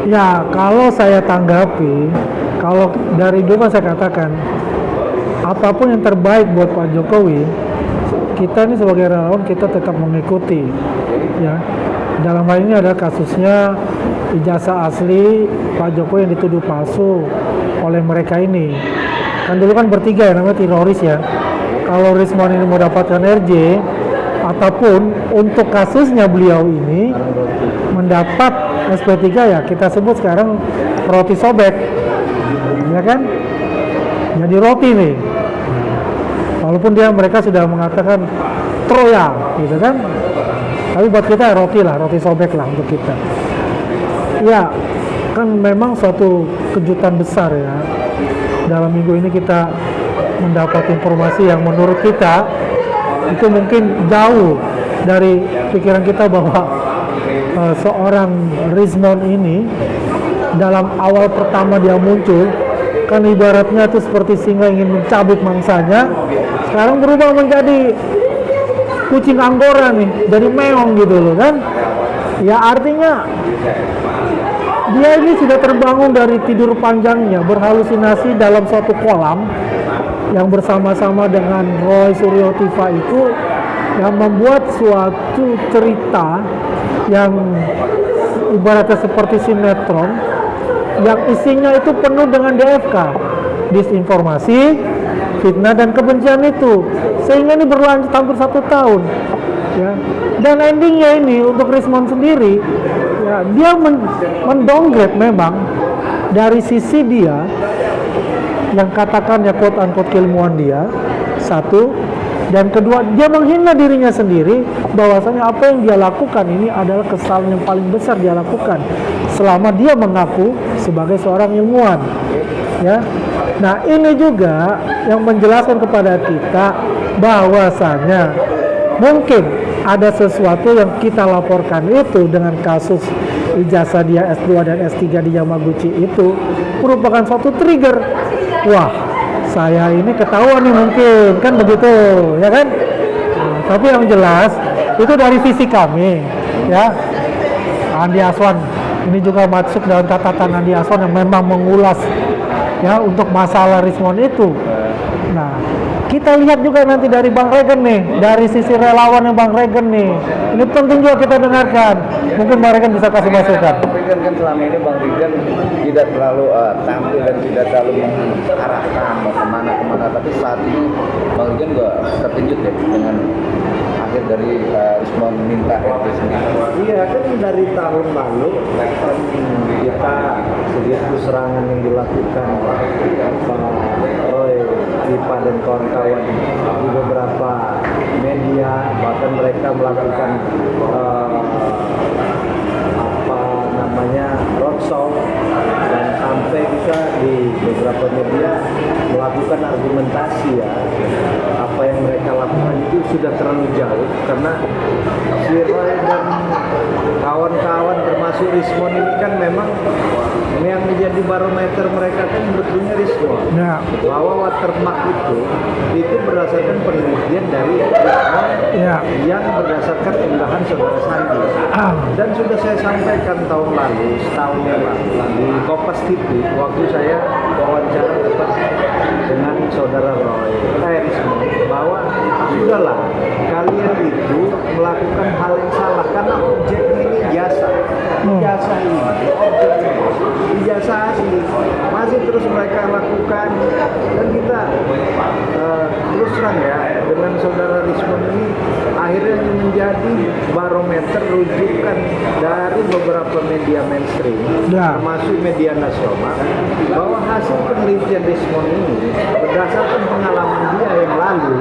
Ya, kalau saya tanggapi, kalau dari dulu kan saya katakan, apapun yang terbaik buat Pak Jokowi, kita ini sebagai relawan kita tetap mengikuti. Ya, dalam hal ini ada kasusnya ijazah asli Pak Jokowi yang dituduh palsu oleh mereka ini. Kan dulu kan bertiga ya namanya teroris ya. Kalau Rismon ini mau dapatkan RJ, ataupun untuk kasusnya beliau ini mendapat SP3 ya kita sebut sekarang roti sobek, ya kan? Jadi roti nih. Walaupun mereka sudah mengatakan Troya, gitu kan? Tapi buat kita roti lah, roti sobek lah untuk kita. Ya, kan memang suatu kejutan besar ya. Dalam minggu ini kita mendapat informasi yang menurut kita itu mungkin jauh dari pikiran kita bahwa seorang Rismon ini dalam awal pertama dia muncul kan ibaratnya itu seperti singa ingin mencabut mangsanya, sekarang berubah menjadi kucing anggora nih, dari meong gitu loh kan. Ya artinya dia ini sudah terbangun dari tidur panjangnya, berhalusinasi dalam suatu kolam yang bersama-sama dengan Roy Suryo Tiva itu, yang membuat suatu cerita yang ibaratnya seperti sinetron yang isinya itu penuh dengan DFK, disinformasi, fitnah dan kebencian itu, sehingga ini berlanjut hampir 1 tahun ya. Dan endingnya ini untuk Rismon sendiri ya, dia mendowngrade memang dari sisi dia yang katakan ya quote unquote keilmuan dia, satu, dan kedua dia menghina dirinya sendiri bahwasanya apa yang dia lakukan ini adalah kesalahan yang paling besar dia lakukan selama dia mengaku sebagai seorang ilmuwan ya. Nah ini juga yang menjelaskan kepada kita bahwasanya mungkin ada sesuatu yang kita laporkan itu dengan kasus ijazah dia S2 dan S3 di Yamaguchi itu merupakan suatu trigger. Wah, saya ini ketahuan nih mungkin, kan begitu, ya kan? Nah, tapi yang jelas itu dari sisi kami, ya. Andi Aswan ini juga masuk dalam catatan Andi Aswan yang memang mengulas, ya, untuk masalah Rismon itu. Nah, kita lihat juga nanti dari Bang Regen nih, dari sisi relawannya Bang Regen nih. Ini penting juga kita dengarkan. Mungkin Bang Regen bisa kasih masukan. Kan selama ini Bang Regen tidak terlalu tampil dan tidak terlalu mengarahkan mau kemana, tapi saat ini Bang Regen juga terkejut ya dengan akhir dari Rismon minta RT sendiri. Iya kan dari tahun lalu kan kita segitu serangan yang dilakukan Roy Tiva dan kawan-kawan di beberapa media, bahkan mereka melakukan roadshow, dan sampai kita di beberapa media melakukan argumentasi ya, apa yang mereka lakukan itu sudah terlalu jauh karena si Roy dan kawan-kawan termasuk Rismon ini kan memang yang menjadi barometer mereka kan sebetulnya Rismon Ya. bahwa watermark itu berdasarkan penelitian dari Rismon Ya. yang berdasarkan unggahan saudara Sandi, dan sudah saya sampaikan tahun lalu, setahun yang lalu di Kompas TV waktu saya wawancara dengan saudara Roy Rismon bahwa sudahlah kalian itu melakukan hal yang salah karena objeknya ini ijazah ini objeknya ijazah asli masih terus mereka lakukan, dan kita terus terang ya dengan saudara Rismon ini akhirnya menjadi barometer rujukan dari beberapa media mainstream Ya. termasuk media nasional bahwa hasil penelitian Rismon ini berdasarkan pengalaman dia yang lalu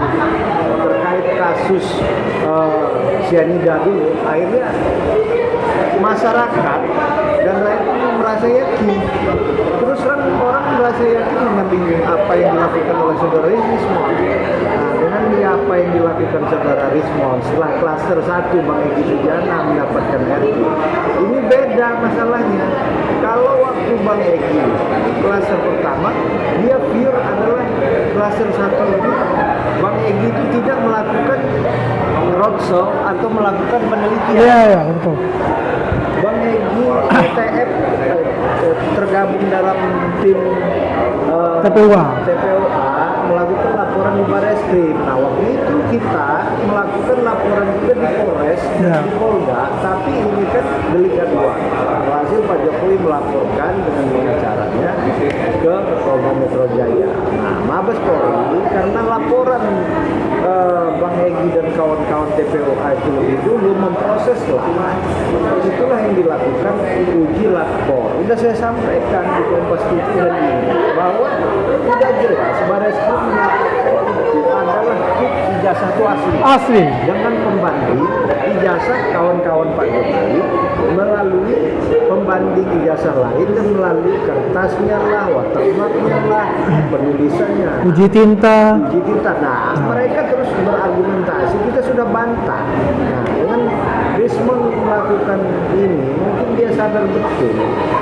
terkait kasus cyanida dulu, akhirnya masyarakat dan lain merasa yakin. Terus orang merasa yakin dengan apa yang dilakukan oleh saudara Rismon. Nah, dengan apa yang dilakukan saudara Rismon setelah klaster 1 Bang Egy Sujana mendapatkan RT, ini beda masalahnya. Kalau waktu Bang Egy klaster pertama, dia pure adalah klaster 1 ini, Bang Egy itu tidak melakukan roadshow atau melakukan penelitian. Iya, betul. Bang Egy ETF tim TPUA. melakukan laporan di Barreskrim. Nah, waktu itu kita melakukan laporan juga di Polres, Ya. di Polda, tapi ini kan delik aduan. Hasil Pak Jokowi melaporkan dengan pengacaranya ke Polda Metro Jaya. Nah, Mabes Polri karena laporan Bang Egy dan kawan-kawan TPUA itu lebih dulu memproses lah. Itulah yang dilakukan uji lapor. Udah saya sampaikan di Kompas TV hari ini bahwa tidak jelas Barreskrim itu adalah ijazah itu asli. Dengan pembanding ijazah kawan-kawan Pak Jokowi melalui pembanding ijazah lain dan melalui kertasnya lah, watermarknya lah, penulisannya. Uji tinta. Nah, mereka terus berargumentasi, kita sudah bantah. Nah, dengan Rismon melakukan ini, mungkin dia sadar betul,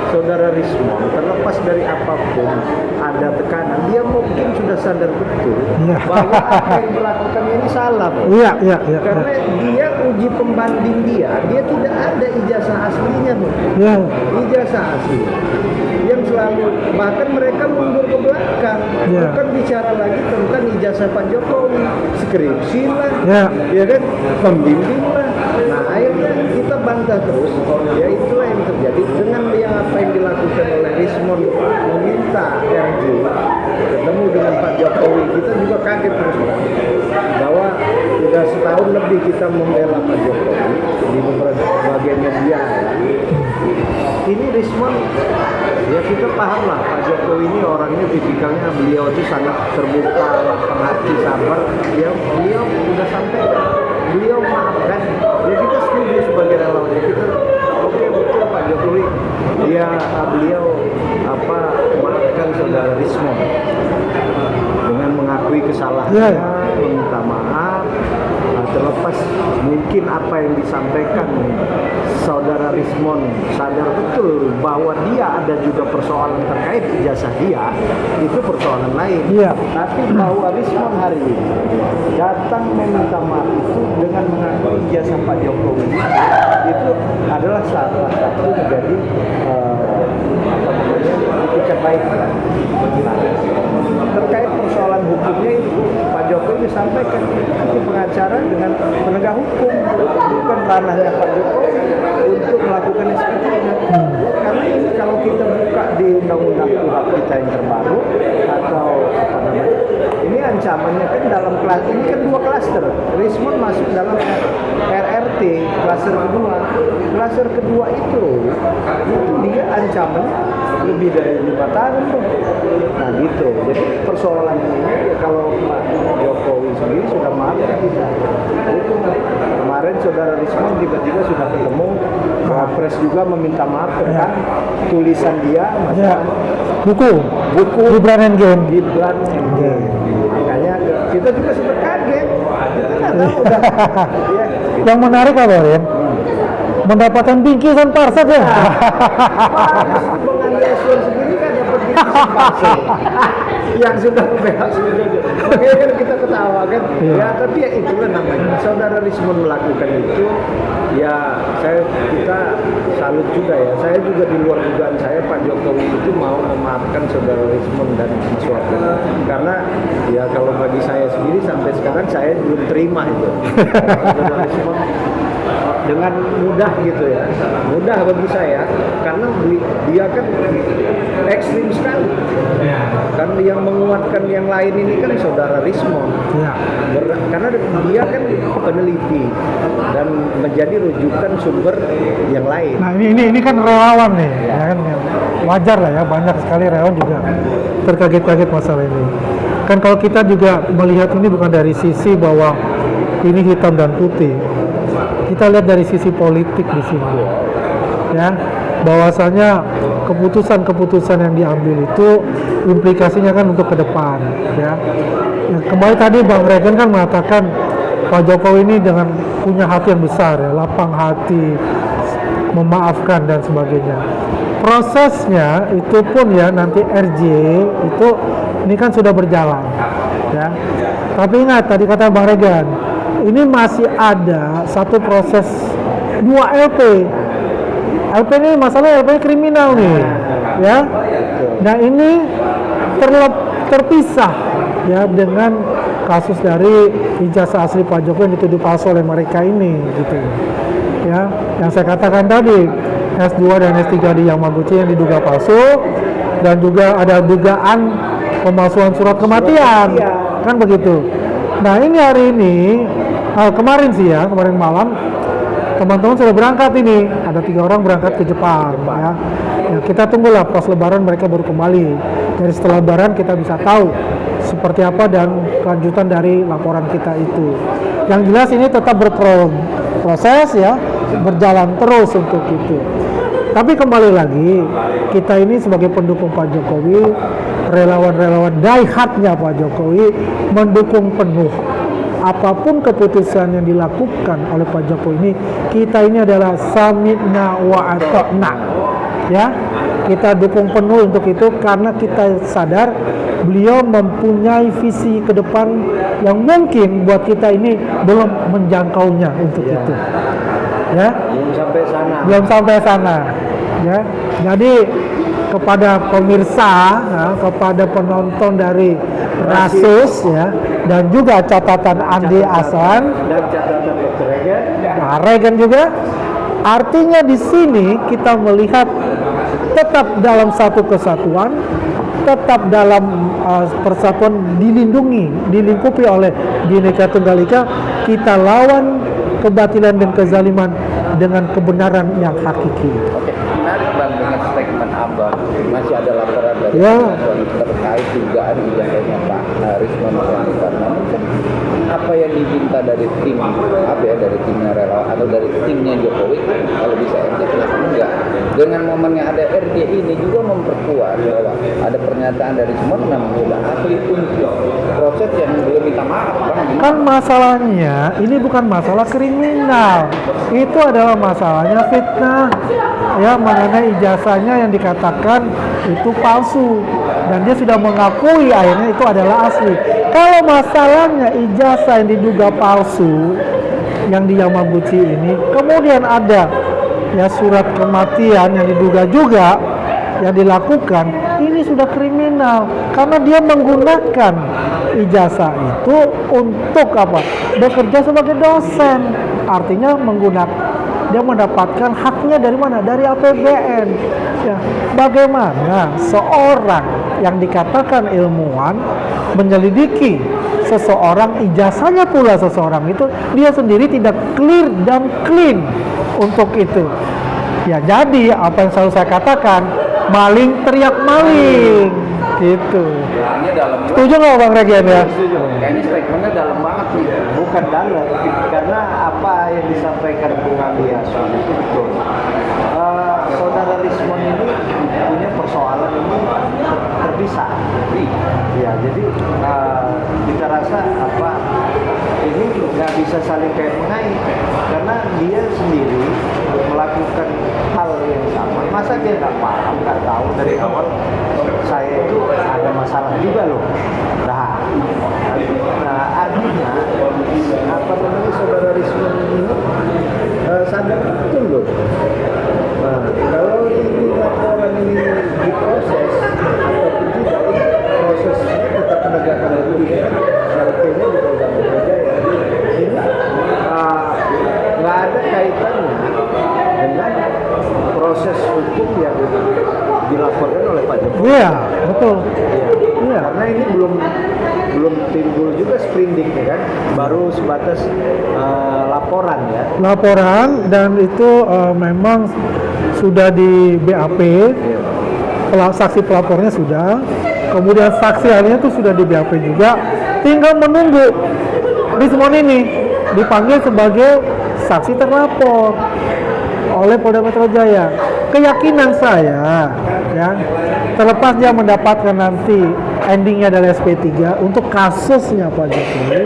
saudara Rismon, terlepas dari apapun ada tekanan, dia mungkin sudah sadar betul bahwa apa yang dilakukan ini salah. Iya. Karena dia uji pembanding dia tidak ada ijazah aslinya, Bu. Ya. Ijazah asli yang selalu, bahkan mereka mundur ke belakang, bukan bicara lagi tentang ijazah Pak Jokowi, skripsi lah, ya kan, pembimbing lah. Nah, akhirnya kita bantah terus, ya itulah yang terjadi dengan yang apa yang dilakukan oleh Rismon meminta RJ ketemu dengan Pak Jokowi. Kita juga kaget terus bahwa sudah setahun lebih kita membela Pak Jokowi di berbagai media. Ini Rismon, ya kita paham lah Pak Jokowi ini orangnya tipikalnya, beliau itu sangat terbuka, lapang hati, sabar. Beliau sudah sampai, beliau maafkan. Ya kita setuju sebagai relawan, ya kita oke, betul Pak Jokowi, beliau maafkan saudara Rismon dengan mengakui kesalahannya, meminta maaf. Terlepas mungkin apa yang disampaikan saudara Rismon sadar betul bahwa dia ada juga persoalan terkait ijazah dia, itu persoalan lain. Tapi bahwa Rismon hari ini datang meminta maaf itu dengan mengakui ijazah Pak Jokowi, itu adalah salah satu menjadi etikat baik. Terkait persoalan hukumnya itu Pak Jokowi disampaikan nanti pengacara dengan penegak hukum, bukan ranahnya Pak Jokowi untuk melakukan seperti itu. Karena ini kalau kita buka di undang-undang KUHP kita yang terbaru atau apa namanya, ini ancamannya kan dalam kelas ini kan 2 klaster. Rismon masuk dalam RRT klaster kedua. Klaster kedua itu dia ancamannya lebih dari 5 tahun tuh. Nah gitu. Jadi persoalan ini ya kalau Pak Jokowi sendiri sudah maafkan kita. Itu kemarin saudara Rismon tiba-tiba sudah ketemu, Pres juga meminta maaf tentang tulisan dia masalah buku Gibran and Game. Makanya kita juga sempat kaget. Kita nggak tahu udah. Yang menarik apa, Ren? Mendapatkan bingkisan parsel ya. Penganiayaan sendiri kan dapat bingkisan parsel. Yang sudah membela makanya kan kita ketawa kan. Ya tapi ya itulah namanya. Saudara Rismon melakukan itu, ya kita salut juga ya. Saya juga di luar dugaan saya Pak Jokowi itu mau memaafkan saudara Rismon dan Mas Wapun. Karena ya kalau bagi saya sendiri sampai sekarang saya belum terima itu. Saudara Rismon dengan mudah gitu ya, mudah bagi saya karena dia kan ekstrim sekali. Kan yang menguatkan yang lain ini kan saudara Rismon, karena dia kan peneliti dan menjadi rujukan sumber yang lain. Nah ini kan relawan nih, ya kan wajar lah ya, banyak sekali relawan juga terkaget-kaget masalah ini. Kan kalau kita juga melihat ini bukan dari sisi bahwa ini hitam dan putih. Kita lihat dari sisi politik di sini, ya, bahwasanya keputusan-keputusan yang diambil itu implikasinya kan untuk ke depan, ya. Kembali tadi Bang Regen kan mengatakan Pak Jokowi ini dengan punya hati yang besar, ya, lapang hati, memaafkan dan sebagainya. Prosesnya itu pun ya nanti RJ itu ini kan sudah berjalan, ya. Tapi ingat tadi kata Bang Regen, ini masih ada satu proses 2 LP. LP ini masalah LP kriminal nih, ya. Nah ini terpisah ya dengan kasus dari ijazah asli Pak Jokowi yang dituduh palsu oleh mereka ini gitu ya. Yang saya katakan tadi S2 dan S3 di Yamaguchi yang diduga palsu, dan juga ada dugaan pemalsuan surat kematian kan begitu. Nah ini hari ini kemarin malam teman-teman sudah berangkat ini, ada 3 orang berangkat ke Jepang ya. Ya kita tunggulah pas lebaran mereka baru kembali. Dari setelah lebaran kita bisa tahu seperti apa dan kelanjutan dari laporan kita itu. Yang jelas ini tetap berproses ya, berjalan terus untuk itu. Tapi kembali lagi, kita ini sebagai pendukung Pak Jokowi, relawan-relawan die-hardnya Pak Jokowi mendukung penuh apapun keputusan yang dilakukan oleh Pak Jokowi ini. Kita ini adalah sami'na wa ata'na ya, kita dukung penuh untuk itu karena kita sadar beliau mempunyai visi ke depan yang mungkin buat kita ini belum menjangkaunya untuk itu ya, belum sampai sana ya. Jadi kepada pemirsa ya, kepada penonton dari Rasus ya, dan juga catatan Andi Ahsan dan catatan Dr. Regen juga, artinya di sini kita melihat tetap dalam satu kesatuan, tetap dalam persatuan, dilingkupi oleh Bhinneka Tunggal Ika. Kita lawan kebatilan dan kezaliman dengan kebenaran yang hakiki. Oke, menarik Bang dengan statement Abang. Masih ada laporan dari terkait dugaan ijazahnya Pak Risman karena apa yang diminta dari tim dari timnya relawan atau dari timnya Jokowi kan, kalau bisa RJ kenapa enggak? Dengan momennya ada RJ ini juga memperkuat bahwa ada pernyataan dari semua memang sudah asli untuk proses yang belum minta maaf Bang. Kan masalahnya ini bukan masalah kriminal, itu adalah masalahnya fitnah ya, mengenai ijazahnya yang dikatakan itu palsu dan dia sudah mengakui akhirnya itu adalah asli. Kalau masalahnya ijazah yang diduga palsu yang di Yamaguchi ini, kemudian ada ya surat kematian yang diduga juga yang dilakukan, ini sudah kriminal karena dia menggunakan ijazah itu untuk apa? Bekerja sebagai dosen. Artinya dia mendapatkan haknya dari mana? Dari APBN. Ya, bagaimana seorang yang dikatakan ilmuwan menyelidiki seseorang, ijazahnya pula seseorang itu, dia sendiri tidak clear dan clean untuk itu. Ya, jadi apa yang selalu saya katakan, maling teriak maling gitu. Setuju nggak Bang Regen ya? Kayaknya statementnya dalam banget nih. Bukan dalam, karena apa yang disampaikan Bung Andi Ahsan itu betul. Saudara Rismon ini punya persoalan ini terpisah. Ya, jadi kita rasa ini nggak bisa saling kait mengait karena dia sendiri melakukan hal yang sama. Masa dia nggak paham, nggak tahu dari awal saya itu ada masalah juga loh. Artinya saudara Rismon ini sadar betul loh. Kalau ini laporan ini diproses ataupun tidak, prosesnya tetap penegakan hukum artinya di Polda Metro Jaya ini nggak ada kaitannya dengan proses hukum yang dilaporkan oleh Pak Jokowi. Iya, betul. Iya. Karena ini belum timbul juga sprindiknya kan, baru sebatas laporan ya. Laporan dan itu memang sudah di BAP, saksi pelapornya sudah, kemudian saksi ahlinya itu sudah di BAP juga, tinggal menunggu Rismon ini dipanggil sebagai saksi terlapor oleh Polda Metro Jaya. Keyakinan saya ya, terlepas dia mendapatkan nanti endingnya dari SP3 untuk kasusnya Pak Jokowi,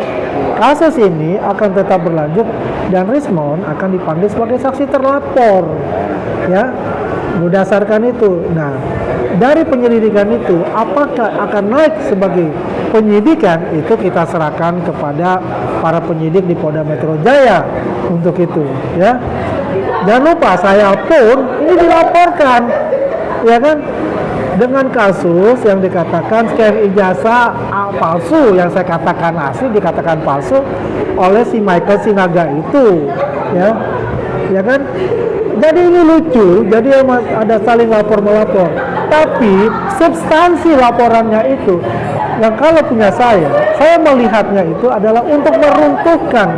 kasus ini akan tetap berlanjut dan Rismon akan dipanggil sebagai saksi terlapor ya, berdasarkan itu. Nah, dari penyelidikan itu apakah akan naik sebagai penyidikan, itu kita serahkan kepada para penyidik di Polda Metro Jaya untuk itu ya. Jangan lupa saya pun ini dilaporkan ya kan, dengan kasus yang dikatakan scan ijazah palsu, yang saya katakan asli dikatakan palsu oleh si Michael Sinaga itu, ya kan? Jadi ini lucu, jadi ada saling lapor melapor, tapi substansi laporannya itu yang kalau punya saya melihatnya itu adalah untuk meruntuhkan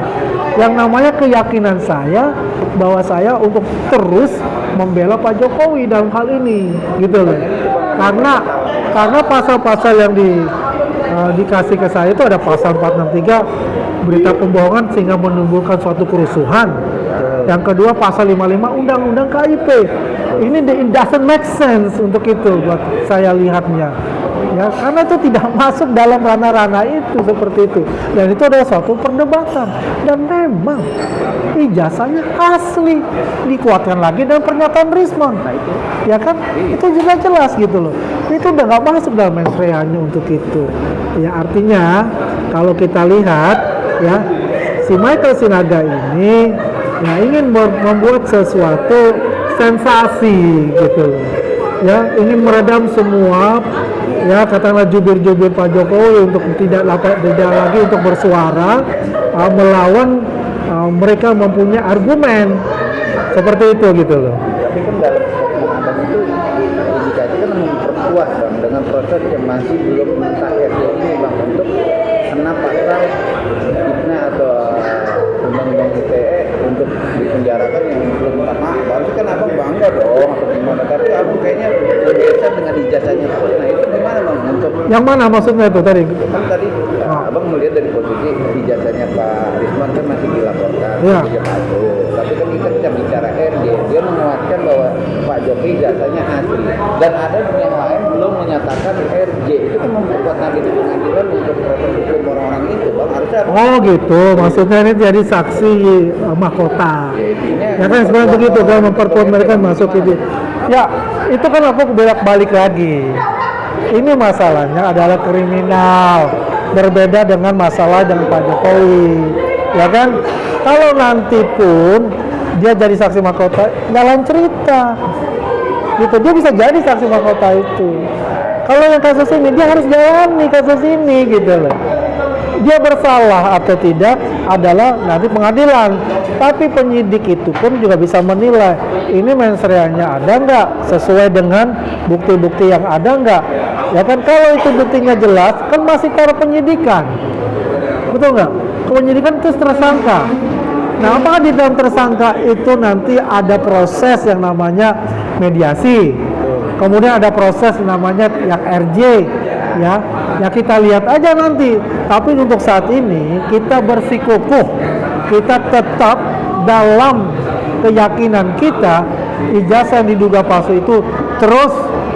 yang namanya keyakinan saya bahwa saya untuk terus membela Pak Jokowi dalam hal ini, gitu loh. Karena pasal-pasal yang dikasih ke saya itu ada pasal 463 berita pembohongan sehingga menimbulkan suatu kerusuhan. Yang kedua pasal 55 Undang-Undang KIP. Ini it doesn't make sense untuk itu buat saya lihatnya. Ya, karena itu tidak masuk dalam ranah-ranah itu seperti itu. Dan itu adalah suatu perdebatan. Dan memang ijazahnya asli, dikuatkan lagi dengan pernyataan Rismon. Nah, itu, ya kan? Itu juga jelas gitu loh. Itu udah nggak masuk dalam mens reanya untuk itu. Ya artinya kalau kita lihat ya si Michael Sinaga ini ya ingin membuat sesuatu sensasi gitu loh. Ya ingin meredam semua ya katakanlah jubir-jubir Pak Jokowi untuk tidak lagi untuk bersuara melawan mereka mempunyai argumen seperti itu gitu loh. Tapi kan dalam pengumuman itu indikasi kan memperkuat Bang dengan proses yang masih belum terakhir ini Bang untuk kena pasal fitnah atau undang-undang ITE untuk dipenjarakan yang belum minta maaf. Berarti kan abang bangga dong atau gimana? Tapi abang kayaknya bergeser dengan ijazahnya terus. Nah itu gimana Bang untuk? Yang mana maksudnya itu tadi? Kan tadi abang melihat dari posisi ijazahnya Pak Risman kan masih dilaporkan, ya. Tapi kan kita bicara RJ, dia menguatkan bahwa Pak Jokowi ijazahnya asli dan ada yang lain belum menyatakan RJ. Itu kan memperkuat nanti di pengadilan untuk proses hukum orang-orang itu Bang. Harusnya oh gitu, maksudnya ini jadi saksi mahkota. Ya kan sebenarnya begitu kan memperkuat mereka masuk itu. Ya itu kan aku balik lagi. Ini masalahnya adalah kriminal, berbeda dengan masalah dengan Pak Jokowi, ya kan? Kalau nanti pun dia jadi saksi mahkota, dalam cerita, gitu dia bisa jadi saksi mahkota itu. Kalau yang kasus ini dia harus jalani kasus ini, gitu loh. Dia bersalah atau tidak adalah nanti pengadilan. Tapi penyidik itu pun juga bisa menilai ini mens reanya ada nggak sesuai dengan bukti-bukti yang ada nggak. Ya kan kalau itu buktinya jelas kan masih taruh penyidikan, betul nggak? Penyidikan terus tersangka. Nah apakah di dalam tersangka itu nanti ada proses yang namanya mediasi, kemudian ada proses namanya yang RJ, ya kita lihat aja nanti. Tapi untuk saat ini kita bersikukuh, kita tetap dalam keyakinan kita ijazah yang diduga palsu itu terus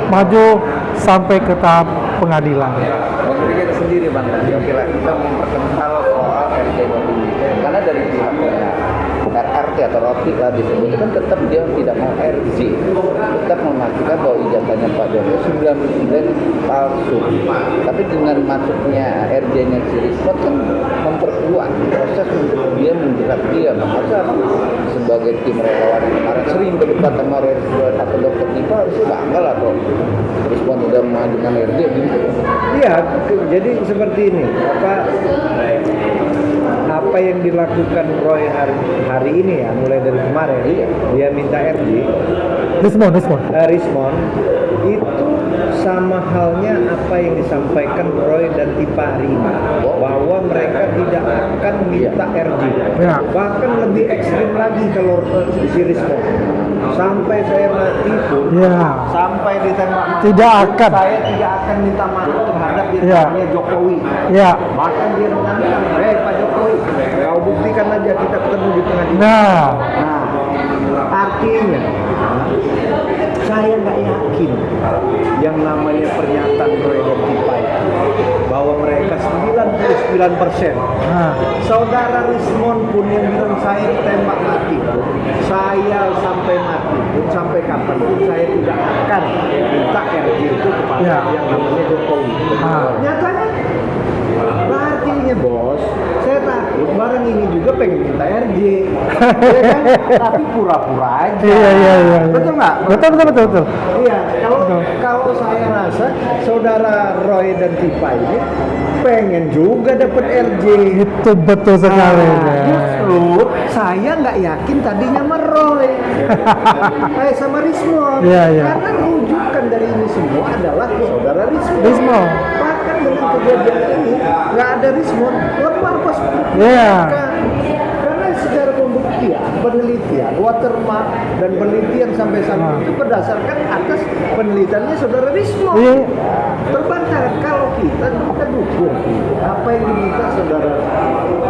maju sampai ke tahap pengadilan. Kita sendiri Bang, kira kita memperkenal soal RJ karena dari pihaknya RRT atau roti lah disebut kan tetap dia tidak mau RJ, tetap memastikan bahwa ijazahnya Pak Jokowi 99 palsu. Tapi dengan masuknya RJ-nya si Rismon kan memperkuat proses untuk dia menjerat dia. Maka sebagai tim relawan yang kemarin sering berdebat sama Rismon atau Dr. Tipa harusnya bangga lah kok Rismon udah mengajukan RJ gitu. Iya, jadi seperti ini apa yang dilakukan Roy hari ini ya, mulai dari kemarin dia minta RJ Rismon itu sama halnya apa yang disampaikan Roy dan Tipa hari ini, bahwa mereka tidak akan minta RJ, bahkan lebih ekstrim lagi kalau si Rismon sampai saya mati pun, sampai ditembak mati, tidak akan, saya tidak akan minta maaf terhadap namanya Jokowi. Bahkan dia menantang, Pak Jokowi, kau buktikan aja kita ketemu di pengadilan. Nah, artinya saya nggak yakin yang namanya pernyataan Roy dan Tipa itu bahwa mereka 99%. Saudara Rismon pun yang bilang saya ditembak mati pun, saya sampai mati pun, sampai kapan pun saya tidak akan minta RJ itu kepada yang namanya Jokowi. Nyatanya artinya bos, saya takut barang ini juga pengen minta RJ, ya kan? Tapi pura-pura aja. Iya. Betul nggak? Betul. Iya. Kalau saya saudara Roy dan Tipa ini pengen juga dapat RJ. Itu betul sekali. Justru saya nggak yakin tadinya sama Roy, sama Rismon. Iya. Karena rujukan dari ini semua adalah saudara Rismon. Rismon. Bahkan dengan kejadian ini nggak ada Rismon, lemah pas. Iya. Karena secara pembuktian, penelitian, watermark dan penelitian sampai saat itu berdasarkan atas penelitiannya saudara Rismon. Iya. Terbantahkan kalau kita dukung apa yang diminta saudara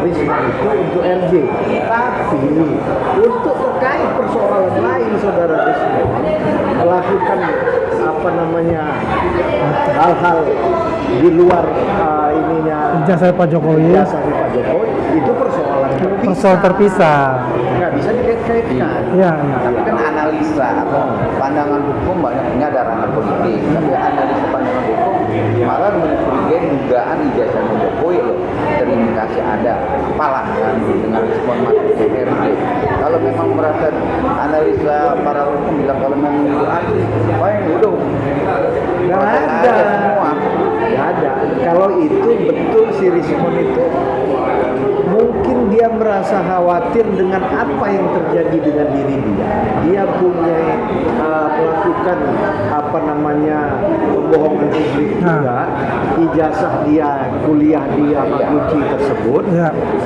Rismon itu untuk RJ. Tapi untuk terkait persoalan lain saudara Rismon melakukan hal-hal di luar Ijazah Pak Jokowi. Itu persoalan terpisah. Nggak bisa dikait-kaitkan. Iya. Tapi kan analisa atau pandangan hukum banyak, ini ada ranah politik, tapi analisa pandangan hukum malah mencurigai dugaan ijazah Jokowi loh, terindikasi ada apalah kan dengan respon masuk ke RJ. Kalau memang merasa analisa para hukum bilang kalau memang itu asli, baik udah Nggak ada semua. Nggak ada. Kalau itu betul si Rismon itu mungkin dia merasa khawatir dengan apa yang terjadi dengan diri dia. Dia punya melakukan pembohongan publik juga. Ijazah dia kuliah di UCI tersebut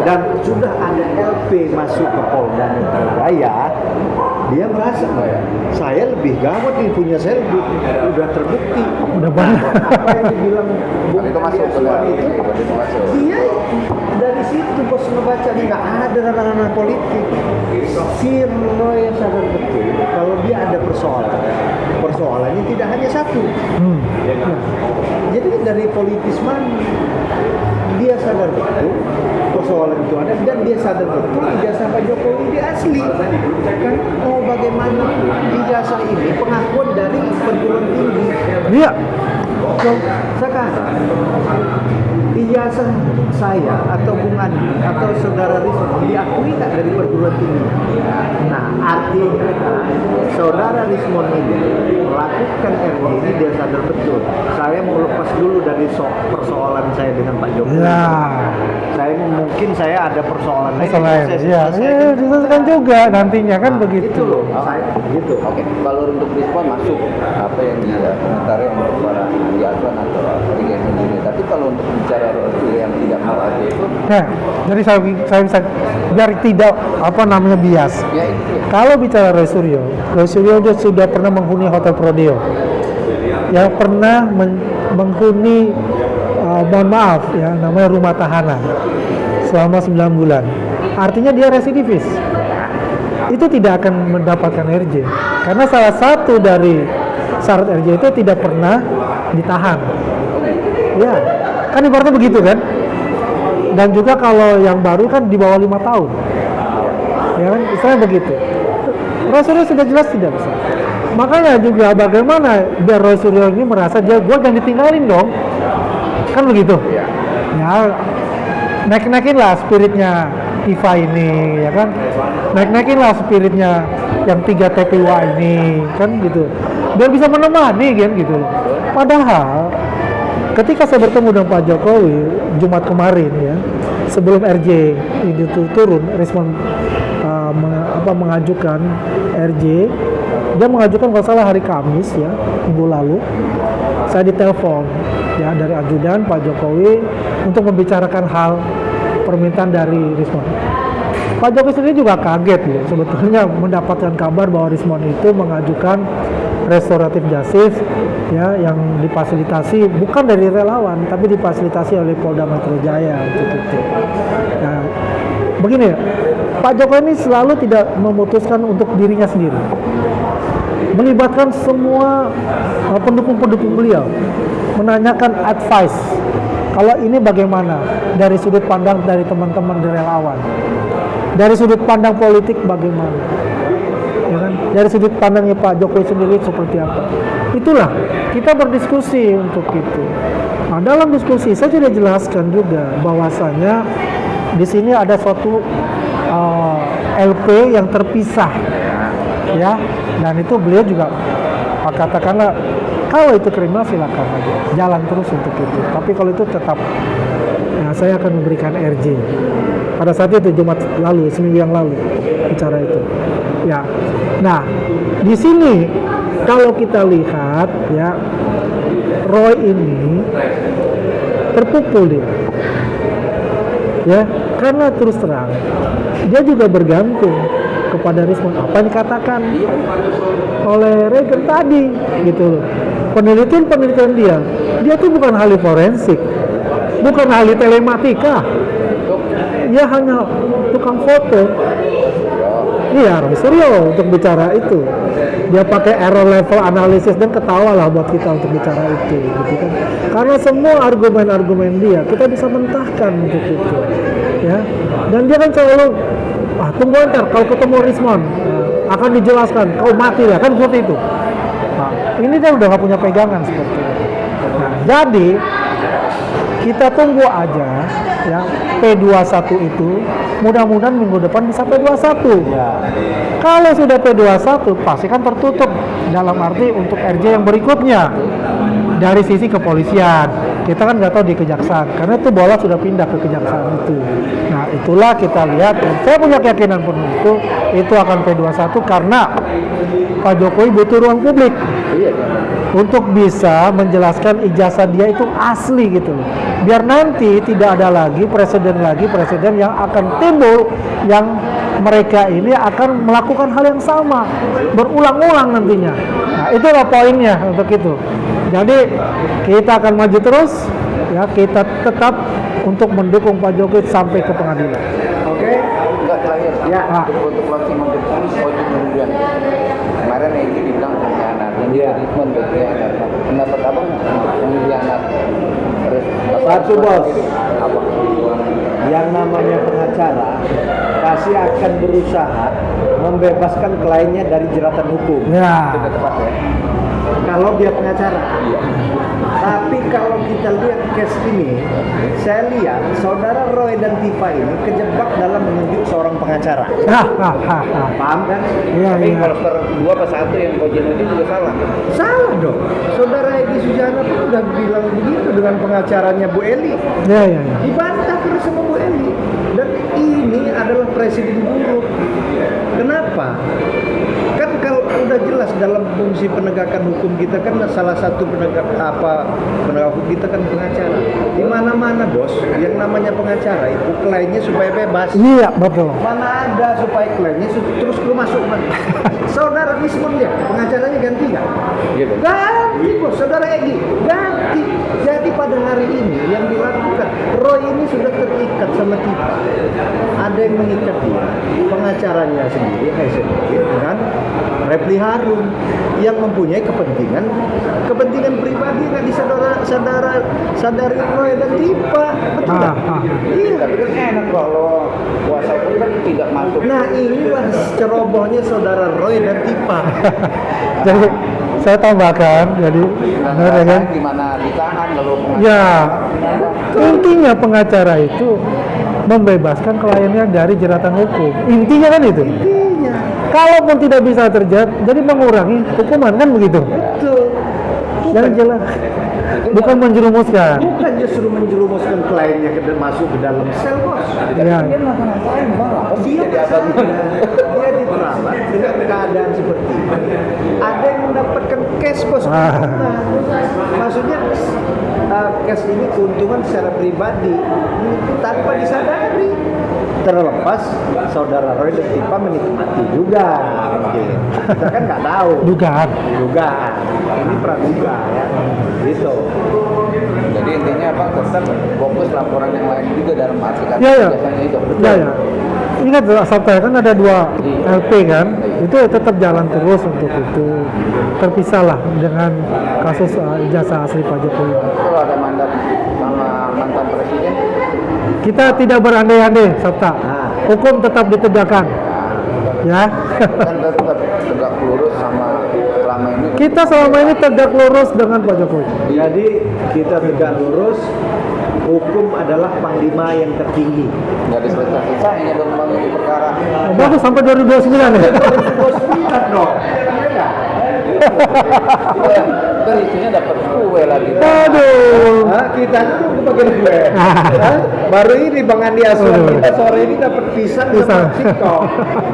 dan sudah ada LP masuk ke Polda Metro Jaya. Dia merasa saya lebih gawat nih, punya saya lebih udah terbukti. Udah banyak. Apa yang dibilang Tapi itu masuk itu masuk. dia dari situ bos ngebaca nggak ada ranah-ranah politik. Si Roy yang sadar betul kalau dia ada persoalannya tidak hanya satu. Jadi dari politis mana dia sadar betul persoalan itu ada dan dia sadar betul ijazah Pak Jokowi dia asli kan. Bagaimana ijazah ini pengakuan dari perguruan tinggi. Iya. Sekarang ijazah saya atau Bung Andi atau saudara Rismon diakui tak dari perguruan tinggi. Nah, artinya saudara Rismon ini melakukan RJ ini dia sadar betul. Saya mau lepas dulu dari persoalan saya dengan Pak Jokowi. Ya. Mungkin saya ada persoalan lain. Iya, diselesaikan juga nantinya kan begitu. Itu loh, gitu. Oke, kalau untuk respon masuk apa yang dia komentari untuk para Yatwan atau Liga ini. Tapi kalau untuk bicara yang tidak mau ada itu, Nah, jadi saya bisa biar tidak bias. ya itu. Kalau bicara Roy Suryo dia sudah pernah menghuni Hotel Prodeo, yang pernah menghuni mohon maaf ya, namanya rumah tahanan selama 9 bulan. Artinya dia residivis. Itu tidak akan mendapatkan RJ. Karena salah satu dari syarat RJ itu tidak pernah ditahan. Ya, kan ibaratnya begitu kan? Dan juga kalau yang baru kan di bawah 5 tahun. Ya kan, istilahnya begitu. Roy Suryo sudah jelas tidak bisa. Makanya juga bagaimana biar Roy Suryo ini merasa gue jangan ditinggalin dong. Kan begitu. Ya, naik-naikin lah spiritnya Tifa ini, ya kan? Naik-naikin lah spiritnya yang 3 TPWA ini, kan gitu. Biar bisa menemani kan gitu. Padahal ketika saya bertemu dengan Pak Jokowi Jumat kemarin ya, sebelum RJ itu turun, respon mengajukan RJ, dia mengajukan kalau salah hari Kamis ya, minggu lalu. Saya ditelepon ya dari ajudan Pak Jokowi untuk membicarakan hal permintaan dari Rismon. Pak Jokowi sendiri juga kaget ya sebetulnya mendapatkan kabar bahwa Rismon itu mengajukan restoratif justice ya, yang difasilitasi bukan dari relawan tapi difasilitasi oleh Polda Metro Jaya untuk itu. Nah, begini ya, Pak Jokowi ini selalu tidak memutuskan untuk dirinya sendiri, melibatkan semua pendukung-pendukung beliau, menanyakan advice. Kalau ini bagaimana dari sudut pandang dari teman-teman relawan, dari sudut pandang politik bagaimana, ya kan? Dari sudut pandangnya Pak Jokowi sendiri seperti apa? Itulah kita berdiskusi untuk itu. Nah, dalam diskusi saya sudah jelaskan juga bahwasanya di sini ada suatu LP yang terpisah, ya, dan itu beliau juga katakanlah Kalau itu kriminal silakan aja, jalan terus untuk itu. Tapi kalau itu tetap, ya, saya akan memberikan RJ. Pada saat itu Jumat lalu, seminggu yang lalu bicara itu. Ya, nah di sini kalau kita lihat ya, Roy ini terpukul dia, ya, karena terus terang dia juga bergantung kepada respon apa yang dikatakan oleh Regan tadi, gitu loh. Penelitian dia tuh bukan ahli forensik, bukan ahli telematika, dia hanya tukang foto. Iya, Roy Suryo untuk bicara itu. Dia pakai error level analisis dan ketawa lah buat kita untuk bicara itu, gitu kan. Karena semua argumen-argumen dia kita bisa mentahkan untuk itu, ya. Dan dia kan selalu, tunggu ntar kalau ketemu Rismon akan dijelaskan, kau mati lah, kan seperti itu. Nah, ini dia udah gak punya pegangan seperti itu. Nah, jadi kita tunggu aja ya, P21 itu mudah-mudahan minggu depan bisa P21 ya. Kalau sudah P21 pasti kan tertutup dalam arti untuk RJ yang berikutnya dari sisi kepolisian. Kita kan nggak tahu di kejaksaan karena itu bola sudah pindah ke kejaksaan itu. Nah itulah kita lihat, dan saya punya keyakinan penuh itu akan P21 karena Pak Jokowi butuh ruang publik untuk bisa menjelaskan ijazah dia itu asli gitu loh. Biar nanti tidak ada lagi presiden yang akan timbul yang mereka ini akan melakukan hal yang sama berulang-ulang nantinya. Nah, itulah poinnya untuk itu. Jadi kita akan maju terus ya, kita tetap untuk mendukung Pak Jokowi sampai ke pengadilan. Oke, enggak terakhir. Ya, untuk closing untuk kemudian. Kemarin Egy dibilang pengkhianat, dan dia Rismon berkhianat. Pendapat abang pengkhianat? Satu bos, apa? yang namanya pengacara pasti akan berusaha membebaskan kliennya dari jeratan hukum. Ya. Kalau dia pengacara. Tapi kalau kita lihat case ini, saya lihat saudara Roy dan Tifa ini kejebak dalam menunjuk seorang pengacara. Paham kan? Tapi kalau kedua pas satu yang Kojen itu juga salah. Salah dong. Saudara Egy Sujana pun udah bilang begitu dengan pengacaranya Bu Eli. Ya. Dibantah terus sama Bu Eli. Dan ini adalah presiden buruk. Kenapa? Kan kalau udah jelas dalam fungsi penegakan hukum kita kan salah satu penegak hukum kita kan pengacara. Di mana-mana bos, yang namanya pengacara itu kliennya supaya bebas. Iya betul. Mana ada supaya kliennya terus lu masuk mana? Saudara Rismon dia, pengacaranya ganti nggak? Gitu. Ganti bos, saudara Egy ganti. Jadi pada hari ini yang dilakukan, Roy ini sudah terikat sama kita. Ada yang mengikat dia, pengacaranya sendiri, dengan Refli Harun yang mempunyai kepentingan pribadi nggak sadari Roy dan Tifa, betul nggak? Iya. Tapi kan enak kalau kuasa hukum kan tidak masuk. Nah inilah cerobohnya saudara Roy dan Tifa. Jadi saya tambahkan, jadi benar ya kan? Gimana ditahan kalau Ya, intinya pengacara itu membebaskan kliennya dari jeratan hukum. Intinya kan itu. Intinya. Kalaupun tidak bisa terjadi, jadi mengurangi hukuman kan begitu. Betul. Yang jelas, bukan menjerumuskan. Bukan justru menjerumuskan kliennya masuk ke dalam sel bos. Ya. dia ngapa-ngapain bang? Apa sih Dia jadi abang? dia diteramat dengan keadaan seperti ini. Ada yang mendapatkan cash bos. Maksudnya cash ini keuntungan secara pribadi tanpa disadari. Terlepas saudara Roy dan Tifa menikmati juga, mungkin. Kita kan nggak tahu. Dugaan. Ini praduga ya, gitu. Jadi intinya apa? Tetap fokus laporan yang lain juga dalam arti kata Ya. biasanya itu. Ya. Ingat Sabta kan ada 2 LP kan, itu tetap jalan terus untuk itu. Terpisahlah dengan kasus ijazah asli Pak Jokowi. Kalau ada mandat sama mantan presiden, Kita tidak berandai-andai, Sabta. Hukum tetap ditegakkan. Ya. kan tetap tegak lurus sama selama ini. Kita selama ini tegak lurus dengan Pak Jokowi. Jadi kita tegak lurus. Hukum adalah panglima yang tertinggi. Nggak ada selesai-selesainya dong bang ini perkara. Bagus sampai 2029 ya. 2029 dong. Kan isunya dapat kue lagi. Aduh. Kita tuh bagian gue. Baru ini Bang Andi Asuhan kita sore ini dapat pisang sama singkong.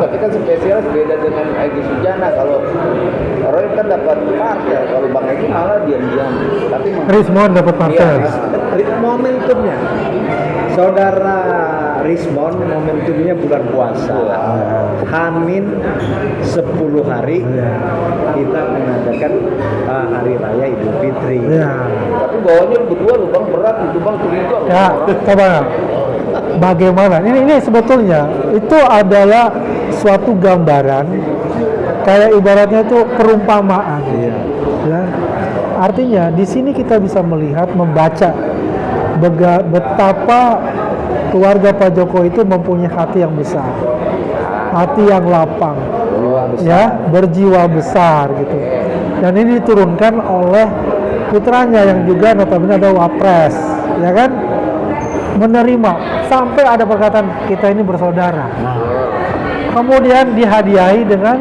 Tapi kan spesial beda dengan Egy Sujana. Kalau Roy kan dapat parcel, kalau Bang Egy malah diam-diam. Tapi Rismond dapat parcel. Momentumnya, saudara Rismond momentumnya bulan puasa. Hamin 10 hari kita mengadakan hari raya Idul Fitri. Ya. tapi bawahnya berdua lu Bang berat itu Bang juga. Ya, coba bagaimana? Ini sebetulnya itu adalah suatu gambaran kayak ibaratnya itu perumpamaan. Ya. Artinya di sini kita bisa melihat, membaca betapa keluarga Pak Jokowi itu mempunyai hati yang besar, hati yang lapang, ya, berjiwa besar gitu. Dan ini diturunkan oleh putranya yang juga notabene ada wapres, ya kan, menerima sampai ada perkataan kita ini bersaudara. Kemudian dihadiahi dengan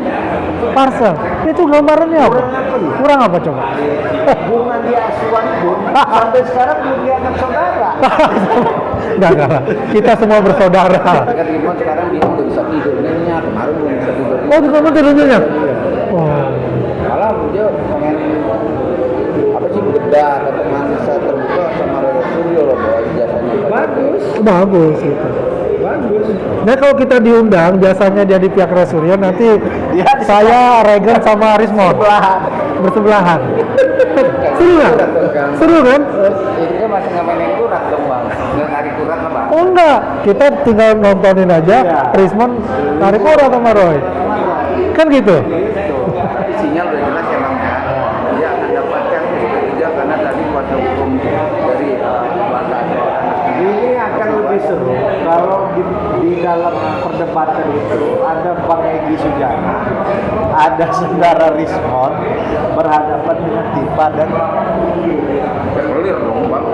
parcel. Itu gambarannya apa? Kurang apa coba? Bung Andi Asuhan pun sampai sekarang belum dianggap saudara. Enggak. Kita semua bersaudara. Kan Rimon sekarang dia udah bisa tidur nyenyak, kemarin belum bisa tidur. Oh, di kamu tidurnya? Oh. Malah dia pengen apa sih bedah atau manisa terbuka sama Roy Suryo loh bahwa jasanya. Bagus gitu. Bagus. Nah kalau kita diundang, jasanya dia di pihak Resurya, nanti saya, Regen sama Rismond bersebelahan. Seru nggak? Seru kan? Ini kan masih ngamainin kurat dong Bang, nggak narik kurat apa? Oh enggak, kita tinggal nontonin aja, Rismond tarik urat sama Roy. Kan gitu? Sinyal udah jelas emang ya, dia akan dapatkan juga karena tadi kuasa hukum dari Bapak. Ini akan lebih seru kalau di dalam perdebatan itu ada Bang Egy Sujana, ada saudara Rismond berhadapan dengan Tipa dan Clear dong Bang.